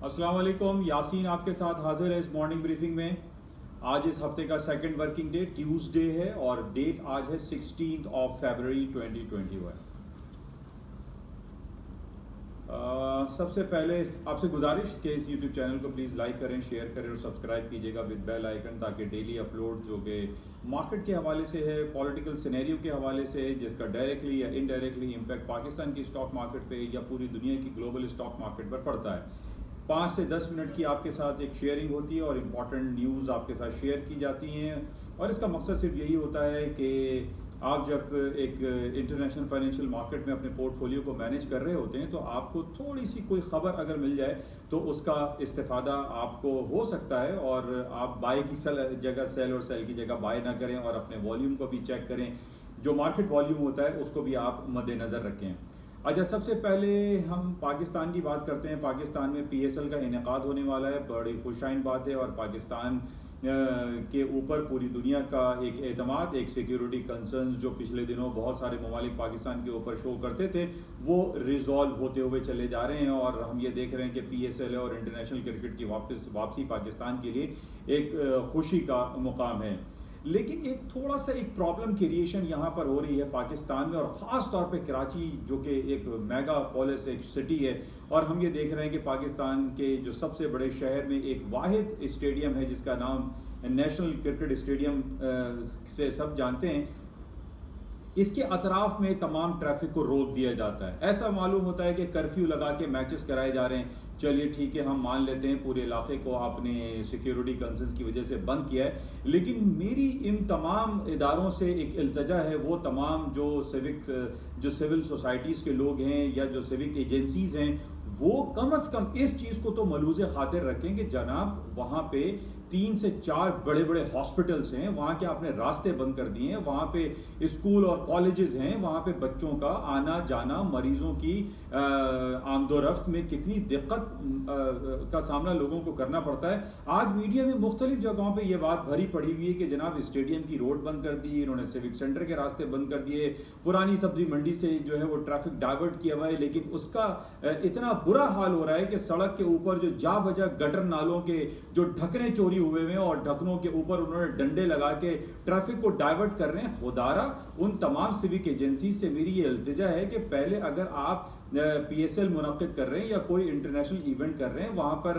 अस्सलाम वालेकुम, यासीन आपके साथ हाजिर है इस मॉर्निंग ब्रीफिंग में। आज इस हफ्ते का सेकंड वर्किंग डे ट्यूसडे है और डेट आज है 16 फरवरी 2021। सबसे पहले आपसे गुजारिश कि इस यूट्यूब चैनल को प्लीज़ लाइक करें, शेयर करें और सब्सक्राइब कीजिएगा विद बेल आइकन, ताकि डेली अपलोड जो कि मार्केट के हवाले से है, पॉलिटिकल सिनेरियो के हवाले से है, जिसका डायरेक्टली या इनडायरेक्टली इम्पैक्ट पाकिस्तान की स्टॉक मार्केट पे या पूरी दुनिया की ग्लोबल स्टॉक मार्केट पर पड़ता है। 5 से 10 मिनट की आपके साथ एक शेयरिंग होती है और इम्पॉर्टेंट न्यूज़ आपके साथ शेयर की जाती हैं, और इसका मकसद सिर्फ यही होता है कि आप जब एक इंटरनेशनल फाइनेंशियल मार्केट में अपने पोर्टफोलियो को मैनेज कर रहे होते हैं तो आपको थोड़ी सी कोई ख़बर अगर मिल जाए तो उसका इस्तेफ़ादा आपको हो सकता है, और आप बाय की जगह सेल और सेल की जगह बाय ना करें, और अपने वॉल्यूम को भी चेक करें। जो मार्केट वॉल्यूम होता है उसको भी आप मद्देनज़र रखें। अच्छा, सबसे पहले हम पाकिस्तान की बात करते हैं। पाकिस्तान में PSL का इनेकाद होने वाला है, बड़ी खुशाइन बात है, और पाकिस्तान के ऊपर पूरी दुनिया का एक एतमाद, एक सिक्योरिटी कंसर्न्स जो पिछले दिनों बहुत सारे ममालिक पाकिस्तान के ऊपर शो करते थे, वो रिजॉल्व होते हुए चले जा रहे हैं, और हम ये देख रहे हैं कि PSL और इंटरनेशनल क्रिकेट की वापसी पाकिस्तान के लिए एक खुशी का मुकाम है। लेकिन एक थोड़ा सा एक प्रॉब्लम क्रिएशन यहाँ पर हो रही है पाकिस्तान में, और ख़ास तौर पे कराची जो कि एक मेगा पोलिस एक सिटी है, और हम ये देख रहे हैं कि पाकिस्तान के जो सबसे बड़े शहर में एक वाहिद स्टेडियम है जिसका नाम नेशनल क्रिकेट स्टेडियम से सब जानते हैं, इसके अतराफ में तमाम ट्रैफिक को रोक दिया जाता है। ऐसा मालूम होता है कि कर्फ्यू लगा के मैचेस कराए जा रहे हैं। चलिए ठीक है, हम मान लेते हैं पूरे इलाके को आपने सिक्योरिटी कंसर्न्स की वजह से बंद किया है, लेकिन मेरी इन तमाम इदारों से एक इल्तजा है, वो तमाम जो सिविल सोसाइटीज़ के लोग हैं या जो सिविक एजेंसीज़ हैं, वो कम से कम इस चीज़ को तो मलूज़े खातिर रखें कि जनाब वहाँ पे 3 से 4 बड़े बड़े हॉस्पिटल्स हैं, वहाँ के आपने रास्ते बंद कर दिए हैं, वहाँ पे स्कूल और कॉलेजेस हैं, वहाँ पे बच्चों का आना जाना, मरीजों की आमदोरफ्त में कितनी दिक्कत का सामना लोगों को करना पड़ता है। आज मीडिया में मुख्तलिफ जगहों पे ये बात भरी पड़ी हुई है कि जनाब स्टेडियम की रोड बंद कर दी, इन्होंने सिविक सेंटर के रास्ते बंद कर दिए, पुरानी सब्जी मंडी से जो है वो ट्रैफिक डाइवर्ट किया हुआ है, लेकिन उसका इतना बुरा हाल हो रहा है कि सड़क के ऊपर जो जा बजा गटर नालों के जो ढकने चोरी हुए हैं और ढकनों के ऊपर उन्होंने डंडे लगा के ट्रैफिक को डाइवर्ट कर रहे हैं। खुदारा उन तमाम सिविक एजेंसी से मेरी ये इल्तिजा है कि पहले अगर आप PSL मुनक्किद कर रहे हैं या कोई इंटरनेशनल इवेंट कर रहे हैं, वहाँ पर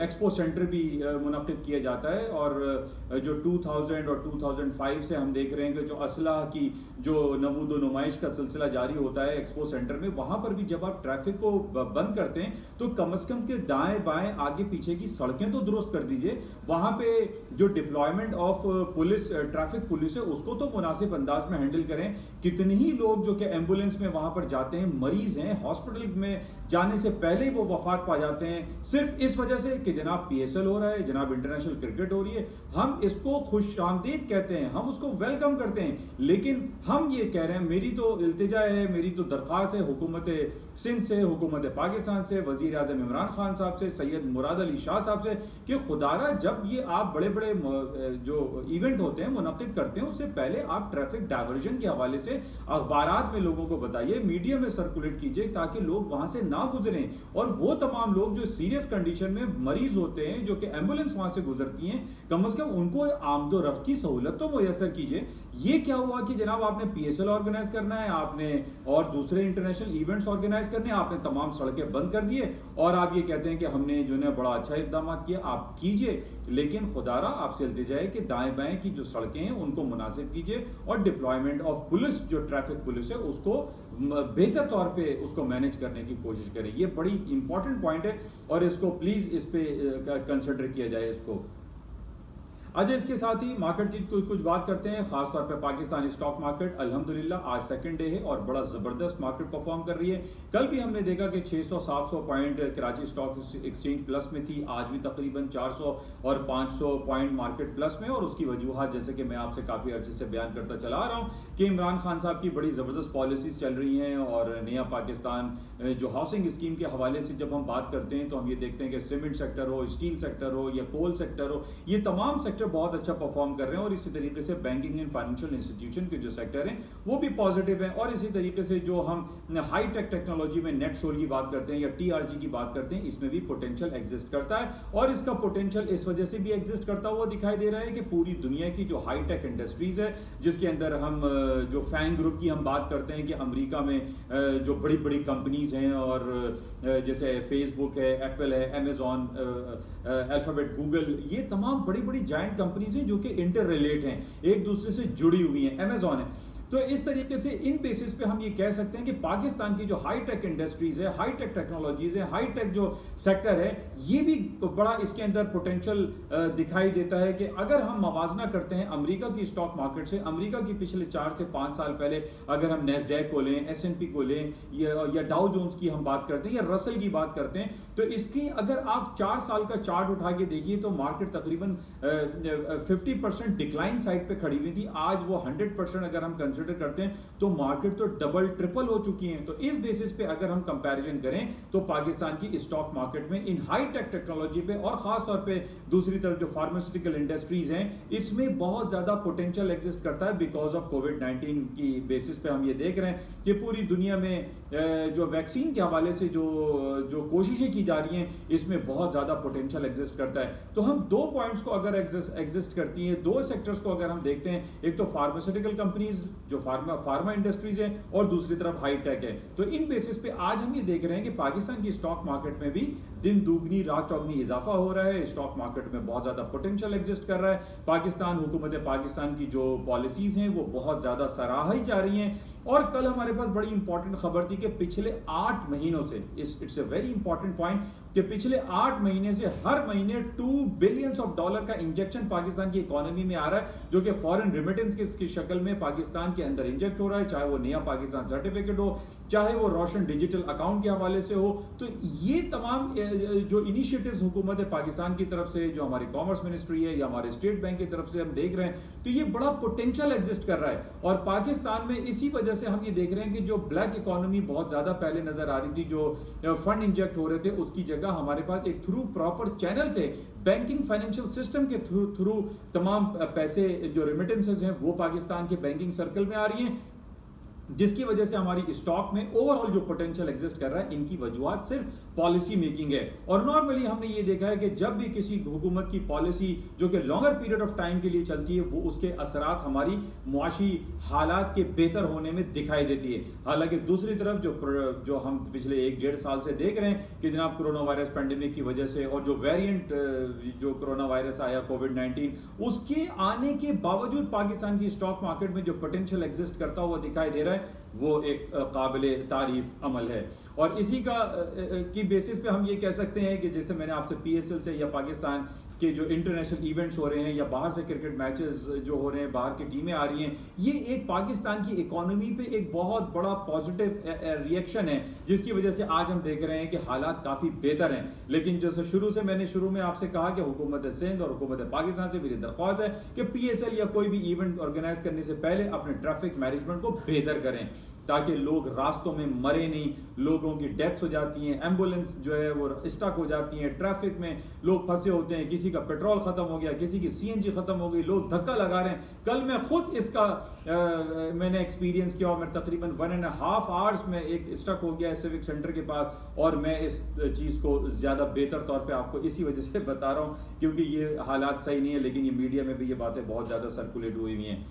एक्सपो सेंटर भी मुनक्किद किया जाता है, और जो 2000 और 2005 से हम देख रहे हैं कि जो असलाह की जो नबूदो नुमाइश का सिलसिला जारी होता है एक्सपो सेंटर में, वहाँ पर भी जब आप ट्रैफिक को बंद करते हैं तो कम से कम के दाएं बाएं आगे पीछे की सड़कें तो दुरुस्त कर दीजिए। वहाँ पे जो deployment of police, traffic police है, उसको तो मुनासिब अंदाज में हैंडल करें। कितने ही लोग जो कि एम्बुलेंस में वहाँ पर जाते हैं, मरीज हैं, हॉस्पिटल में जाने से पहले वो वफात पा जाते हैं, सिर्फ इस वजह से कि जनाब PSL हो रहा है, जनाब इंटरनेशनल क्रिकेट हो रही है। हम इसको खुशामदीद कहते हैं, हम उसको वेलकम करते हैं, लेकिन हम ये कह रहे हैं, मेरी तो इल्तिजा है, मेरी तो दरख्वास्त है हुकूमत सिंध से, हुकूमत पाकिस्तान से, वज़ीर आज़म इमरान खान साहब से, सैयद मुराद अली शाह साहब से, कि खुदारा जब ये आप बड़े बड़े जो इवेंट होते हैं मुनक्किद करते हैं, उससे पहले आप ट्रैफिक डाइवर्जन के हवाले से अखबारात में लोगों को बताइए, मीडिया में सर्कुलेट कीजिए, ताकि लोग वहां से ना गुजरें, और वो तमाम लोग जो सीरियस कंडीशन में मरीज होते हैं, जो कि एम्बुलेंस वहां से गुजरती हैं, कम से कम उनको आमदोरफ्त की सहूलत तो मुयसर कीजिए। ये क्या हुआ कि जनाब आपने PSL ऑर्गेनाइज करना है, आपने और दूसरे इंटरनेशनल इवेंट्स ऑर्गेनाइज करने हैं, आपने तमाम सड़कें बंद कर दिए, और आप ये कहते हैं कि हमने जो है बड़ा अच्छा इक़दाम किया। आप कीजिए, लेकिन खुदारा आपसे इल्तिजा है कि दाएं बाएं की जो सड़कें हैं उनको मुनासिब कीजिए, और डिप्लॉयमेंट ऑफ पुलिस, जो ट्रैफिक पुलिस है, उसको बेहतर तौर पे उसको मैनेज करने की कोशिश करें। ये बड़ी इंपॉर्टेंट पॉइंट है, और इसको प्लीज इस पे कंसिडर किया जाए इसको। अच्छा, इसके साथ ही मार्केट की कुछ बात करते हैं, खासतौर पे पाकिस्तानी स्टॉक मार्केट अल्हम्दुलिल्लाह आज सेकंड डे है और बड़ा ज़बरदस्त मार्केट परफॉर्म कर रही है। कल भी हमने देखा कि 600-700 point Karachi stock exchange plus में थी, आज भी तकरीबन 400 और 500 पॉइंट मार्केट प्लस में, और उसकी वजूहत जैसे कि मैं आपसे काफ़ी अर्से से बयान करता चला आ रहा हूँ कि इमरान खान साहब की बड़ी ज़बरदस्त पॉलिसीज़ चल रही हैं, और नया पाकिस्तान जो हाउसिंग स्कीम के हवाले से जब हम बात करते हैं तो हम ये देखते हैं कि सीमेंट सेक्टर हो, स्टील सेक्टर हो या कोल सेक्टर हो, ये तमाम सेक्टर सेक्टर बहुत अच्छा परफॉर्म कर रहे हैं और इसी तरीके से बैंकिंग एंड फाइनेंशियल इंस्टीट्यूशन के जो सेक्टर हैं वो भी पॉजिटिव हैं। और इसी तरीके से जो हम हाई टेक टेक्नोलॉजी में नेट शोल की बात करते हैं या टीआरजी की बात करते हैं, इसमें भी पोटेंशियल एग्जिस्ट करता है। और इसका पोटेंशियल इस वजह से भी एग्जिस्ट करता हुआ दिखाई दे रहा है कि पूरी दुनिया की जो हाई टेक इंडस्ट्रीज है, जिसके अंदर हम जो फैंग ग्रुप की हम बात करते हैं कि अमेरिका में जो बड़ी बड़ी कंपनीज हैं और जैसे फेसबुक है, एप्पल है, अमेजॉन, अल्फाबेट, गूगल, ये तमाम बड़ी बड़ी जायंट कंपनीज हैं जो कि इंटर रिलेट हैं, एक दूसरे से जुड़ी हुई हैं, अमेजॉन है। तो इस तरीके से इन बेसिस पे हम ये कह सकते हैं कि पाकिस्तान की जो हाई टेक इंडस्ट्रीज है, हाई टेक टेक्नोलॉजीज है, हाई टेक जो सेक्टर है, ये भी बड़ा इसके अंदर पोटेंशियल दिखाई देता है कि अगर हम मवाजना करते हैं अमेरिका की स्टॉक मार्केट से, अमेरिका की पिछले 4 से 5 साल पहले अगर हम नेस्डैक को लें, S&P को लें या डाउ जोन्स की हम बात करते हैं या रसल की बात करते हैं, तो इसकी अगर आप 4 साल का चार्ट उठा के देखिए तो मार्केट तकरीबन 50% डिक्लाइन साइड पे खड़ी हुई थी। आज वो 100% अगर हम कंसिडर करते हैं तो मार्केट तो डबल ट्रिपल हो चुकी है। तो इस बेसिस पे अगर हम कंपैरिजन करें तो पाकिस्तान की स्टॉक मार्केट में इन हाई टेक टेक्नोलॉजी पे और खास तौर पे दूसरी तरफ जो फार्मास्यूटिकल इंडस्ट्रीज हैं, इसमें बहुत ज्यादा पोटेंशियल एग्जिस्ट करता है बिकॉज ऑफ कोविड-19 की बेसिस पे हम ये देख रहे हैं कि पूरी दुनिया में जो वैक्सीन के हवाले से जो कोशिशें की जा रही हैं, इसमें बहुत ज्यादा पोटेंशियल एग्जिस्ट करता है। तो हम दो पॉइंट्स को अगर एग्जिस्ट करती हैं, दो सेक्टर्स को अगर हम देखते हैं, एक तो फार्मास्यूटिकल कंपनीज जो फार्मा इंडस्ट्रीज है और दूसरी तरफ हाई टेक है। तो इन बेसिस पे आज हम ये देख रहे हैं कि पाकिस्तान की स्टॉक मार्केट में भी दिन दुगनी रात चौगनी इजाफा हो रहा है। स्टॉक मार्केट में बहुत ज्यादा पोटेंशियल एग्जिस्ट कर रहा है। पाकिस्तान, हुकूमत पाकिस्तान की जो पॉलिसीज हैं वो बहुत ज्यादा सराही जा रही हैं। और कल हमारे पास बड़ी इंपॉर्टेंट खबर थी कि पिछले 8 महीनों से, it's a very important point, कि पिछले 8 महीने से हर महीने $2 बिलियन का इंजेक्शन पाकिस्तान की इकोनॉमी में आ रहा है, जो कि फॉरेन रेमिटेंस की शक्ल में पाकिस्तान के अंदर इंजेक्ट हो रहा है, चाहे वो नया पाकिस्तान सर्टिफिकेट हो, चाहे वो रोशन डिजिटल अकाउंट के हवाले से हो। तो ये तमाम जो इनिशिएटिव्स हुकूमत पाकिस्तान की तरफ से, जो हमारी कॉमर्स मिनिस्ट्री है या हमारे स्टेट बैंक की तरफ से हम देख रहे हैं, तो ये बड़ा पोटेंशियल एग्जिस्ट कर रहा है। और पाकिस्तान में इसी वजह से हम ये देख रहे हैं कि जो ब्लैक इकोनॉमी बहुत ज्यादा पहले नजर आ रही थी, जो फंड इंजेक्ट हो रहे थे, उसकी जगह हमारे पास एक थ्रू प्रॉपर चैनल से बैंकिंग फाइनेंशियल सिस्टम के थ्रू तमाम पैसे जो रेमिटेंसेज हैं वो पाकिस्तान के बैंकिंग सर्कल में आ रही हैं, जिसकी वजह से हमारी स्टॉक में ओवरऑल जो पोटेंशियल एग्जिस्ट कर रहा है, इनकी वजूहत सिर्फ पॉलिसी मेकिंग है। और नॉर्मली हमने ये देखा है कि जब भी किसी हुकूमत की पॉलिसी जो कि लॉन्गर पीरियड ऑफ टाइम के लिए चलती है, वो उसके असरात हमारी मुआशी हालात के बेहतर होने में दिखाई देती है। हालांकि दूसरी तरफ जो हम पिछले 1-1.5 साल से देख रहे हैं कि जनाब कोरोना वायरस पेंडेमिक की वजह से और जो वेरिएंट जो कोरोना वायरस आया कोविड-19, उसके आने के बावजूद पाकिस्तान की स्टॉक मार्केट में जो पोटेंशियल एग्जिस्ट करता हुआ दिखाई दे रहा है, वो एक काबिले तारीफ अमल है। और इसी की बेसिस पे हम ये कह सकते हैं कि जैसे मैंने आपसे PSL से या पाकिस्तान के जो इंटरनेशनल इवेंट्स हो रहे हैं या बाहर से क्रिकेट मैचेस जो हो रहे हैं, बाहर की टीमें आ रही हैं, ये एक पाकिस्तान की इकोनॉमी पे एक बहुत बड़ा पॉजिटिव रिएक्शन है, जिसकी वजह से आज हम देख रहे हैं कि हालात काफ़ी बेहतर हैं। लेकिन जैसे मैंने शुरू में आपसे कहा कि हुकूमत सिंध और हुकूमत पाकिस्तान से मेरी दरख्वास्त है कि PSL या कोई भी इवेंट ऑर्गेनाइज करने से पहले अपने ट्रैफिक मैनेजमेंट को बेहतर करें, ताकि लोग रास्तों में मरे नहीं। लोगों की डेथ्स हो जाती हैं, एम्बुलेंस जो है वो स्टक हो जाती हैं, ट्रैफिक में लोग फंसे होते हैं, किसी का पेट्रोल ख़त्म हो गया, किसी की CNG ख़त्म हो गई, लोग धक्का लगा रहे हैं। कल मैं खुद इसका मैंने एक्सपीरियंस किया और मैं तकरीबन 1.5 आवर्स में एक स्टक हो गया है सिविक सेंटर के पास, और मैं इस चीज़ को ज़्यादा बेहतर तौर पे आपको इसी वजह से बता रहा हूँ क्योंकि ये हालात सही नहीं है, लेकिन ये मीडिया में भी ये बातें बहुत ज़्यादा सर्कुलेट हुई हुई हैं।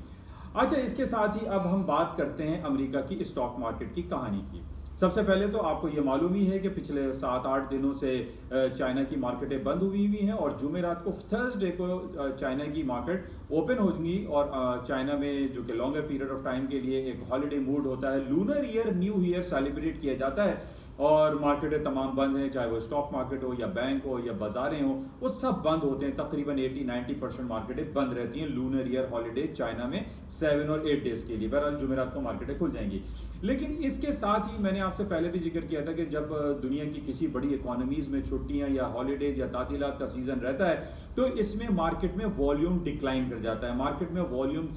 अच्छा, इसके साथ ही अब हम बात करते हैं अमेरिका की स्टॉक मार्केट की कहानी की। सबसे पहले तो आपको ये मालूम ही है कि पिछले 7-8 दिनों से चाइना की मार्केटें बंद हुई हैं और जुमेरात को, थर्सडे को चाइना की मार्केट ओपन होगी। और चाइना में जो कि लॉन्गर पीरियड ऑफ टाइम के लिए एक हॉलीडे मूड होता है, lunar year, new year celebrate किया जाता है, और मार्केटें तमाम बंद हैं, चाहे वो स्टॉक मार्केट हो या बैंक हो या बाजारें हो, वो सब बंद होते हैं। तकरीबन 80-90% मार्केटें बंद रहती हैं लूनर ईयर हॉलीडे चाइना में 7 और 8 डेज के लिए। बहरहाल जुमेरात को मार्केटें खुल जाएंगी। लेकिन इसके साथ ही मैंने आपसे पहले भी जिक्र किया था कि जब दुनिया की किसी बड़ी इकोनॉमीज में छुट्टियां या हॉलीडेज या तातीलात का सीजन रहता है, तो इसमें मार्केट में वॉल्यूम डिक्लाइन कर जाता है, मार्केट में वॉल्यूम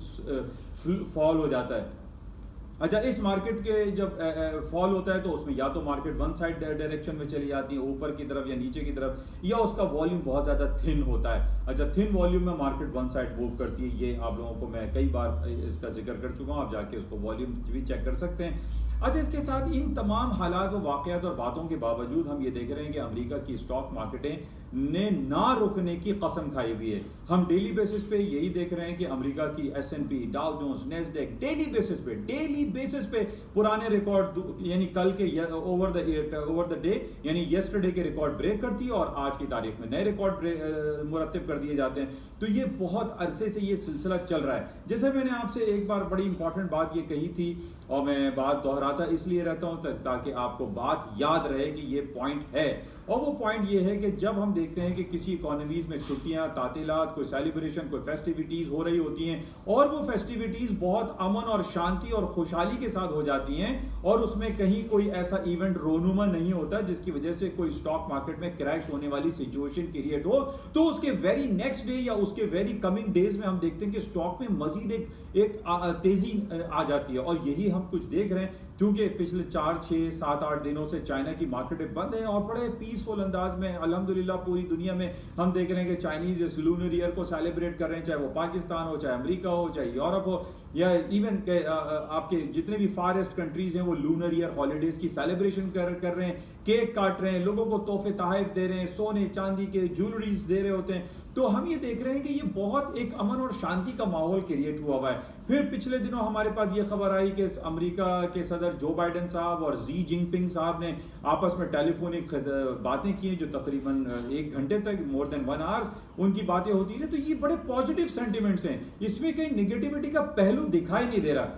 फॉल हो जाता है। अच्छा, इस मार्केट के जब फॉल होता है तो उसमें या तो मार्केट वन साइड डायरेक्शन में चली जाती है, ऊपर की तरफ या नीचे की तरफ, या उसका वॉल्यूम बहुत ज़्यादा थिन होता है। अच्छा, थिन वॉल्यूम में मार्केट वन साइड मूव करती है, ये आप लोगों को मैं कई बार इसका जिक्र कर चुका हूँ, आप जाके उसको वॉल्यूम भी चेक कर सकते हैं। अच्छा, इसके साथ इन तमाम हालात व वाक़यात और बातों के बावजूद हम ये देख रहे हैं कि अमेरिका की स्टॉक मार्केटें ने ना रुकने की कसम खाई हुई है। हम डेली बेसिस पे यही देख रहे हैं कि अमेरिका की S&P, Dow Jones, Nasdaq daily basis पे पुराने रिकॉर्ड यानी कल के ओवर द डे यानी यस्टरडे के रिकॉर्ड ब्रेक करती है और आज की तारीख में नए रिकॉर्ड मुरतब कर दिए जाते हैं। तो ये बहुत अरसे से ये सिलसिला चल रहा है। जैसे मैंने आपसे एक बार बड़ी इंपॉर्टेंट बात ये कही थी और मैं बात दोहराता इसलिए रहता हूं ताकि आपको बात याद रहे कि ये पॉइंट है। और वो पॉइंट ये है कि जब हम देखते हैं कि किसी इकोनॉमीज में छुट्टियां, तातीलात, कोई सेलिब्रेशन, कोई फेस्टिविटीज हो रही होती हैं और वो फेस्टिविटीज बहुत अमन और शांति और खुशहाली के साथ हो जाती हैं और उसमें कहीं कोई ऐसा इवेंट रोनुमा नहीं होता जिसकी वजह से कोई स्टॉक मार्केट में क्रैश होने वाली सिचुएशन क्रिएट हो, तो उसके वेरी नेक्स्ट डे या उसके वेरी कमिंग डेज में हम देखते हैं कि स्टॉक में मजीद एक तेजी आ जाती है। और यही हम कुछ देख रहे हैं क्योंकि पिछले 4, 6, 7, 8 दिनों से चाइना की मार्केटें बंद हैं और बड़े पीसफुल अंदाज में अल्हम्दुलिल्लाह पूरी दुनिया में हम देख रहे हैं कि चाइनीज इस लूनर ईयर को सेलिब्रेट कर रहे हैं, चाहे वो पाकिस्तान हो, चाहे अमेरिका हो, चाहे यूरोप हो, या इवन के आपके जितने भी फारेस्ट कंट्रीज हैं वो लूनर ईयर हॉलीडेज की सेलिब्रेशन कर रहे हैं, केक काट रहे हैं, लोगों को तोहफे तोहफे दे रहे हैं, सोने चांदी के ज्वेलरीज दे रहे होते हैं। तो हम ये देख रहे हैं कि ये बहुत एक अमन और शांति का माहौल क्रिएट हुआ है। फिर पिछले दिनों हमारे पास ये खबर आई कि अमेरिका के सदर जो बाइडेन साहब और जी जिनपिंग साहब ने आपस में टेलीफोनिक बातें की जो तकरीबन 1 घंटे तक, मोर देन 1 आवर्स उनकी बातें होती रही। तो ये बड़े पॉजिटिव सेंटिमेंट्स हैं, इसमें कहीं निगेटिविटी का पहलू दिखाई नहीं दे रहा।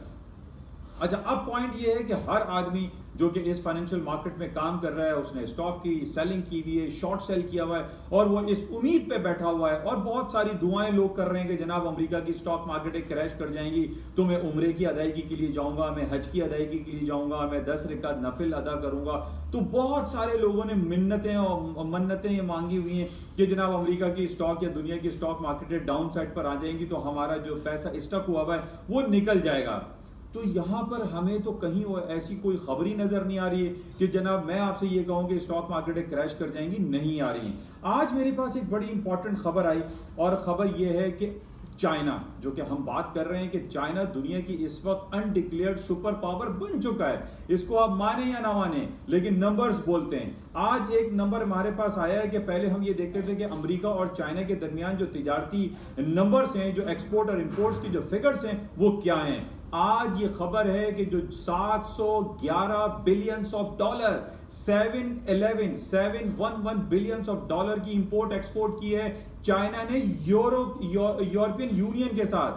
अच्छा, अब पॉइंट ये है कि हर आदमी जो कि इस फाइनेंशियल मार्केट में काम कर रहा है उसने स्टॉक की सेलिंग की हुई है, शॉर्ट सेल किया हुआ है और वो इस उम्मीद पे बैठा हुआ है और बहुत सारी दुआएं लोग कर रहे हैं कि जनाब अमेरिका की स्टॉक मार्केट क्रैश कर जाएंगी तो मैं उम्रे की अदायगी के लिए जाऊंगा, मैं हज की अदायगी के लिए जाऊंगा, मैं 10 रिकात नफिल अदा करूंगा। तो बहुत सारे लोगों ने मिन्नतें और मन्नतें मांगी हुई हैं कि जनाब अमेरिका की स्टॉक या दुनिया की स्टॉक मार्केट डाउन साइड पर आ जाएंगी तो हमारा जो पैसा स्टक हुआ है वो निकल जाएगा। तो यहाँ पर हमें तो कहीं ऐसी कोई खबर ही नजर नहीं आ रही है कि जनाब मैं आपसे ये कहूँ कि स्टॉक मार्केटें क्रैश कर जाएंगी, नहीं आ रही हैं। आज मेरे पास एक बड़ी इंपॉर्टेंट खबर आई और खबर ये है कि चाइना, जो कि हम बात कर रहे हैं कि चाइना दुनिया की इस वक्त अनडिक्लेयर्ड सुपर पावर बन चुका है। इसको आप माने या ना माने लेकिन नंबर्स बोलते हैं। आज एक नंबर हमारे पास आया है कि पहले हम ये देखते थे कि अमेरिका और चाइना के दरमियान जो तिजारती नंबर्स हैं, जो एक्सपोर्ट और इंपोर्ट्स की जो फिगर्स हैं वो क्या हैं। आज ये खबर है कि जो 711 billions of dollar 711 billions of dollar की इंपोर्ट एक्सपोर्ट की है चाइना ने यूरोपियन यूनियन के साथ।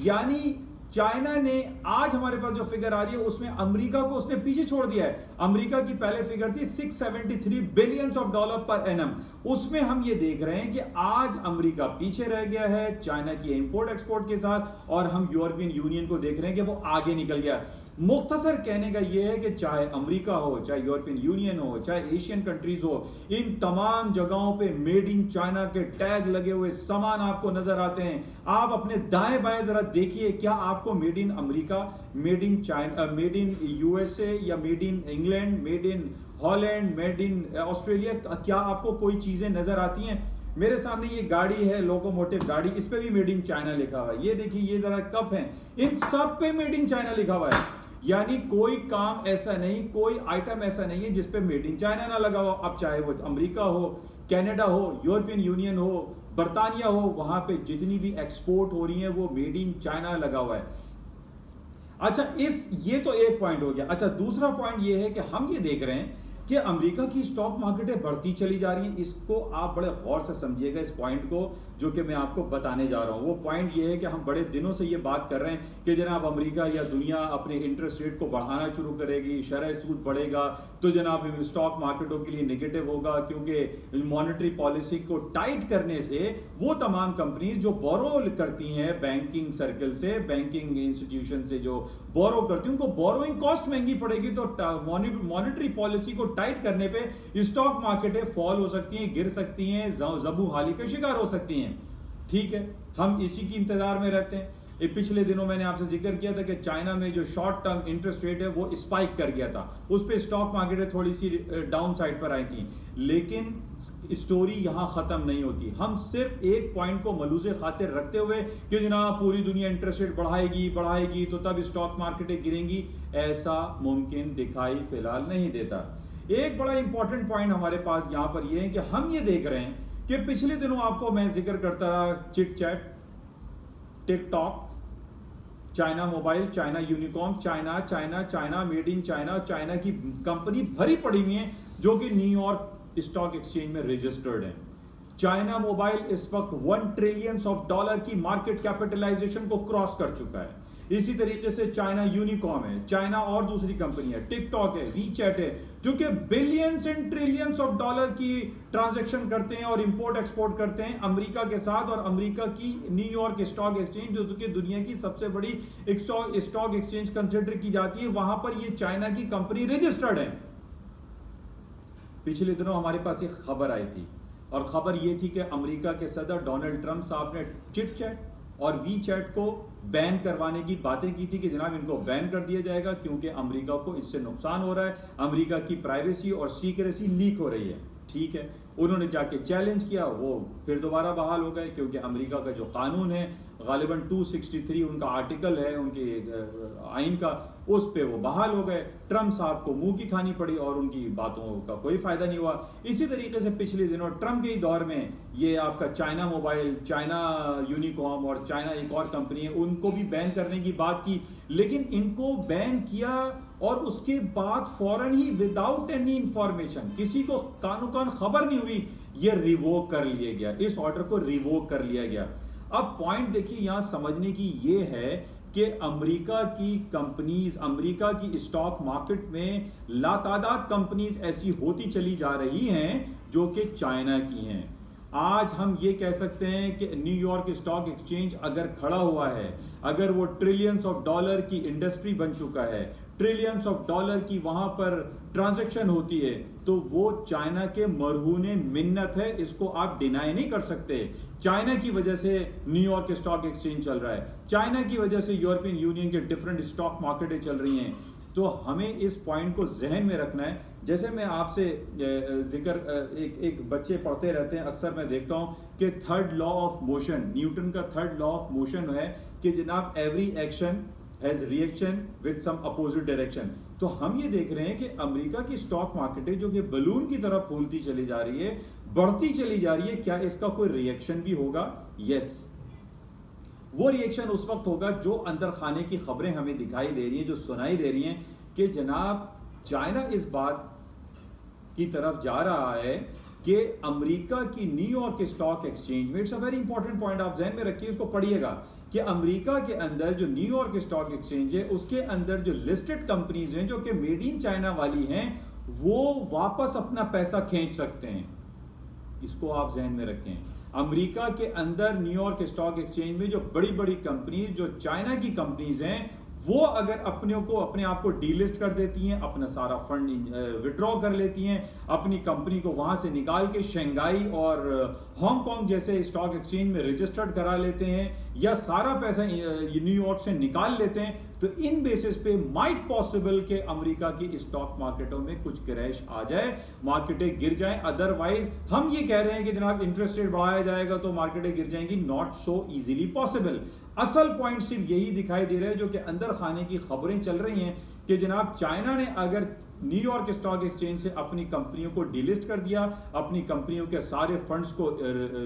यानी चाइना ने आज हमारे पास जो फिगर आ रही है उसमें अमेरिका को उसने पीछे छोड़ दिया है। अमेरिका की पहले फिगर थी 673 billions of dollar per annum, उसमें हम ये देख रहे हैं कि आज अमेरिका पीछे रह गया है चाइना की इंपोर्ट एक्सपोर्ट के साथ और हम यूरोपियन यूनियन को देख रहे हैं कि वो आगे निकल गया। मुख्तसर कहने का यह है कि चाहे अमेरिका हो, चाहे यूरोपियन यूनियन हो, चाहे एशियन कंट्रीज हो, इन तमाम जगहों पे मेड इन चाइना के टैग लगे हुए सामान आपको नजर आते हैं। आप अपने दाएं बाएं जरा देखिए, क्या आपको made in America, made in China, made in USA या made in England, made in Holland, made in Australia, क्या आपको कोई चीजें नजर आती हैं? मेरे सामने ये गाड़ी है, लोकोमोटिव गाड़ी, इस पे भी मेड इन चाइना लिखा हुआ है। ये देखिए, ये जरा कप है, इन सब पे मेड इन चाइना लिखा हुआ है। यानी कोई काम ऐसा नहीं, कोई आइटम ऐसा नहीं है जिस पे मेड इन चाइना ना लगा हो। अब चाहे वो अमेरिका हो, कनाडा हो, यूरोपियन यूनियन हो, बर्तानिया हो, वहां पे जितनी भी एक्सपोर्ट हो रही है वो मेड इन चाइना लगा हुआ है। अच्छा, ये तो एक पॉइंट हो गया। अच्छा, दूसरा पॉइंट ये है कि हम ये देख रहे हैं कि अमेरिका की स्टॉक मार्केटें बढ़ती चली जा रही है। इसको आप बड़े गौर से समझिएगा, इस पॉइंट को जो कि मैं आपको बताने जा रहा हूं। वो पॉइंट ये है कि हम बड़े दिनों से ये बात कर रहे हैं कि जनाब अमेरिका या दुनिया अपने इंटरेस्ट रेट को बढ़ाना शुरू करेगी, शरह सूद बढ़ेगा तो जनाब स्टॉक मार्केटों के लिए नेगेटिव होगा, क्योंकि मॉनेटरी पॉलिसी को टाइट करने से वो तमाम कंपनीज जो बोरो करती हैं बैंकिंग सर्कल से, बैंकिंग इंस्टीट्यूशन से जो बोरो करती हैं, उनको बोरोइंग कॉस्ट महंगी पड़ेगी। तो मॉनेटरी पॉलिसी को टाइट करने पे स्टॉक मार्केटें फॉल हो सकती हैं, गिर सकती हैं, जबू हाली का शिकार हो सकती हैं। ठीक है, हम इसी की इंतजार में रहते हैं। पिछले दिनों मैंने आपसे जिक्र किया था कि चाइना में जो शॉर्ट टर्म इंटरेस्ट रेट है वो स्पाइक कर गया था, उस पर स्टॉक मार्केट थोड़ी सी डाउन साइड पर आई थी। लेकिन स्टोरी यहां खत्म नहीं होती। हम सिर्फ एक पॉइंट को मलूज़े खातिर रखते हुए कि जनाब पूरी दुनिया इंटरेस्ट रेट बढ़ाएगी तो तब स्टॉक मार्केटें गिरेंगी, ऐसा मुमकिन दिखाई फिलहाल नहीं देता। एक बड़ा इंपॉर्टेंट पॉइंट हमारे पास यहां पर यह है कि हम ये देख रहे हैं कि पिछले दिनों आपको मैं जिक्र करता रहा, chit chat, TikTok, China mobile, China unicorn, China made in China, China की कंपनी भरी पड़ी हुई है जो कि न्यूयॉर्क स्टॉक एक्सचेंज में रजिस्टर्ड है। चाइना मोबाइल इस वक्त $1 ट्रिलियन की मार्केट कैपिटलाइजेशन को क्रॉस कर चुका है। इसी तरीके से चाइना यूनिकॉर्न है, चाइना और दूसरी कंपनी है, टिकटॉक है, वीचैट है, जो कि billions and trillions of dollar की ट्रांजैक्शन करते हैं और इंपोर्ट एक्सपोर्ट करते हैं अमेरिका के साथ। और अमेरिका की न्यूयॉर्क स्टॉक एक्सचेंज जो कि दुनिया की सबसे बड़ी स्टॉक एक्सचेंज कंसिडर की जाती है, वहां पर ये चाइना की कंपनी रजिस्टर्ड है। पिछले दिनों हमारे पास एक खबर आई थी और खबर यह थी कि अमेरिका के सदर डोनाल्ड ट्रंप साहब ने चिट चैट और वी चैट को बैन करवाने की बातें की थी कि जनाब इनको बैन कर दिया जाएगा क्योंकि अमेरिका को इससे नुकसान हो रहा है, अमेरिका की प्राइवेसी और सीक्रेसी लीक हो रही है। ठीक है, उन्होंने जाके चैलेंज किया, वो फिर दोबारा बहाल हो गए क्योंकि अमेरिका का जो कानून है गालिबन 263 उनका आर्टिकल है उनके आइन का, उस पे वो बहाल हो गए। ट्रंप साहब को मुंह की खानी पड़ी और उनकी बातों का कोई फायदा नहीं हुआ। इसी तरीके से पिछले दिनों ट्रंप के ही दौर में ये आपका चाइना मोबाइल, चाइना यूनिकॉर्न और चाइना एक और कंपनी है, उनको भी बैन करने की बात की, लेकिन इनको बैन किया और उसके बाद फौरन ही विदाउट एनी इंफॉर्मेशन, किसी को कानो कान खबर नहीं हुई, ये रिवोक कर लिया गया, इस ऑर्डर को रिवोक कर लिया गया। अब पॉइंट देखिए यहां समझने की ये है कि अमेरिका की कंपनीज, अमेरिका की स्टॉक मार्केट में लातादाद कंपनीज ऐसी होती चली जा रही हैं जो कि चाइना की हैं। आज हम ये कह सकते हैं कि न्यूयॉर्क स्टॉक एक्सचेंज अगर खड़ा हुआ है, अगर वो ट्रिलियंस ऑफ डॉलर की इंडस्ट्री बन चुका है, ट्रिलियंस ऑफ डॉलर की वहां पर ट्रांजैक्शन होती है, तो वो चाइना के मरहूने मिन्नत है, इसको आप डिनाई नहीं कर सकते। चाइना की वजह से न्यूयॉर्क स्टॉक एक्सचेंज चल रहा है, चाइना की वजह से यूरोपियन यूनियन के डिफरेंट स्टॉक मार्केटें चल रही हैं। तो हमें इस पॉइंट को जहन में रखना है। जैसे मैं आपसे एक बच्चे पढ़ते रहते हैं, अक्सर मैं देखता हूं कि third law of motion, Newton का थर्ड लॉ ऑफ मोशन है कि जनाब every action has reaction with some opposite direction. तो हम ये देख रहे हैं कि अमेरिका की स्टॉक मार्केटें जो कि बलून की तरफ फूलती चली जा रही है, बढ़ती चली जा रही है, क्या इसका कोई रिएक्शन भी होगा? यस, वो रिएक्शन उस वक्त होगा जो अंदर खाने की खबरें हमें दिखाई दे रही हैं, जो सुनाई दे रही हैं कि जनाब चाइना इस बात की तरफ जा रहा है कि अमेरिका की न्यूयॉर्क स्टॉक एक्सचेंज में, it's a very important point, आप ध्यान में रखिए, इसको पढ़िएगा, कि अमेरिका के अंदर जो न्यूयॉर्क स्टॉक एक्सचेंज है उसके अंदर जो लिस्टेड कंपनीज हैं जो कि मेड इन चाइना वाली हैं, वो वापस अपना पैसा खींच सकते हैं। इसको आप ध्यान में रखें। अमेरिका के अंदर न्यूयॉर्क स्टॉक एक्सचेंज में जो बड़ी बड़ी कंपनीज, जो चाइना की कंपनीज हैं, वो अगर अपने आप को डीलिस्ट कर देती हैं, अपना सारा फंड विड्रॉ कर लेती हैं, अपनी कंपनी को वहां से निकाल के शंघाई और हांगकांग जैसे स्टॉक एक्सचेंज में रजिस्टर्ड करा लेते हैं, या सारा पैसा न्यूयॉर्क से निकाल लेते हैं, तो इन बेसिस पे माइट पॉसिबल के अमेरिका की स्टॉक मार्केटों में कुछ क्रैश आ जाए, मार्केटें गिर जाएं। अदरवाइज हम ये कह रहे हैं कि जनाब इंटरेस्ट रेट बढ़ाया जाएगा तो मार्केटें गिर जाएंगी, नॉट सो इजीली पॉसिबल। असल पॉइंट सिर्फ यही दिखाई दे रहा है जो कि अंदर खाने की खबरें चल रही हैं कि जनाब चाइना ने अगर न्यूयॉर्क स्टॉक एक्सचेंज से अपनी कंपनियों को डिलिस्ट कर दिया, अपनी कंपनियों के सारे फंड्स को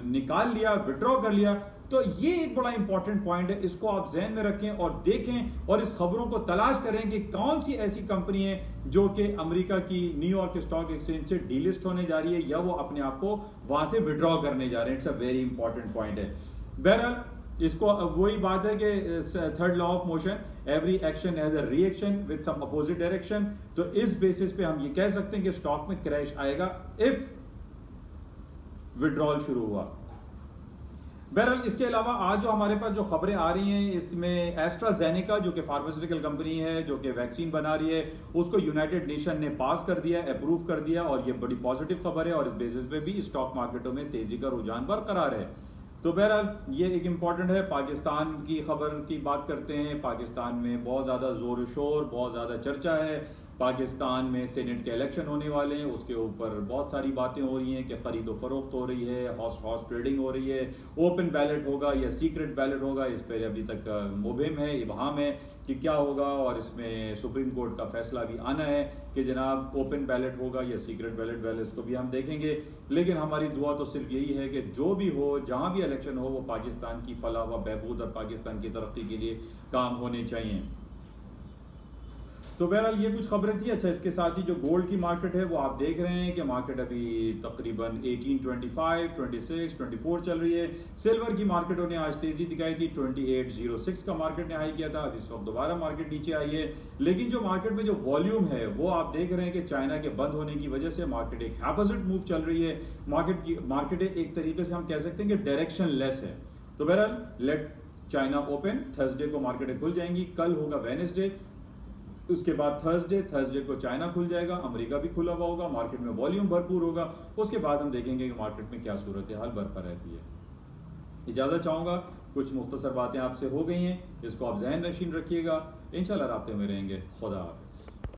निकाल लिया, विड्रॉ कर लिया, तो ये एक बड़ा इंपॉर्टेंट पॉइंट है, इसको आप ध्यान में रखें और देखें और इस खबरों को तलाश करें कि कौन सी ऐसी कंपनी है जो कि अमेरिका की न्यूयॉर्क स्टॉक एक्सचेंज से डिलिस्ट होने जा रही है या वो अपने आप को वहां से विड्रॉ करने जा रहे हैं। It's a very important point है। बहरहाल इसको वही बात है कि third law of motion, every action has a reaction with some opposite direction. तो इस बेसिस पे हम ये कह सकते हैं कि स्टॉक में क्रैश आएगा इफ विड्रॉल शुरू हुआ। बहरहाल इसके अलावा आज जो हमारे पास जो खबरें आ रही हैं, इसमें एस्ट्राजेनेका जो कि फार्मास्यूटिकल कंपनी है जो कि वैक्सीन बना रही है, उसको यूनाइटेड नेशन ने पास कर दिया, अप्रूव कर दिया, और ये बड़ी पॉजिटिव खबर है और इस बेसिस पे भी स्टॉक मार्केटों में तेजी का रुझान बरकरार है। तो बहरहाल ये एक इम्पॉर्टेंट है। पाकिस्तान की खबर की बात करते हैं। पाकिस्तान में बहुत ज़्यादा ज़ोर शोर, बहुत ज़्यादा चर्चा है। पाकिस्तान में सेनेट के इलेक्शन होने वाले हैं, उसके ऊपर बहुत सारी बातें हो रही हैं कि ख़रीदो फरोख्त हो रही है, हॉर्स ट्रेडिंग हो रही है, ओपन बैलेट होगा या सीक्रेट बैलेट होगा, इस पर अभी तक मुबहिम है, इबहाम है कि क्या होगा। और इसमें सुप्रीम कोर्ट का फैसला भी आना है कि जनाब ओपन बैलेट होगा या सीक्रेट बैलेट बैलेट्स को भी हम देखेंगे। लेकिन हमारी दुआ तो सिर्फ यही है कि जो भी हो, जहाँ भी इलेक्शन हो, वो पाकिस्तान की फलाह व बहबूद और पाकिस्तान की तरक्की के लिए काम होने चाहिए। तो बहरहाल ये कुछ खबरें थी। अच्छा, इसके साथ ही जो गोल्ड की मार्केट है वो आप देख रहे हैं कि मार्केट अभी तकरीबन 1825, 26, 24 चल रही है। सिल्वर की मार्केटों ने आज तेजी दिखाई थी, 2806 का मार्केट ने हाई किया था। अब इस वक्त दोबारा मार्केट नीचे आई है। लेकिन जो मार्केट में जो वॉल्यूम है वो आप देख रहे हैं कि चाइना के बंद होने की वजह से मार्केट एक हैपोजिट मूव चल रही है। मार्केट एक तरीके से हम कह सकते हैं कि डायरेक्शन लेस है। तो बहरहाल लेट चाइना ओपन, थर्सडे को मार्केटें खुल जाएंगी, कल होगा वेडनेसडे, उसके बाद थर्सडे को चाइना खुल जाएगा, अमेरिका भी खुला हुआ होगा, मार्केट में वॉल्यूम भरपूर होगा। उसके बाद हम देखेंगे कि मार्केट में क्या सूरत हाल बरपा रहती है। इजाज़त चाहूँगा, कुछ मुख्तसर बातें आपसे हो गई हैं, इसको आप जहन नशीन रखिएगा। इंशाल्लाह राब्ते में रहेंगे। खुदा हाफ़िज़।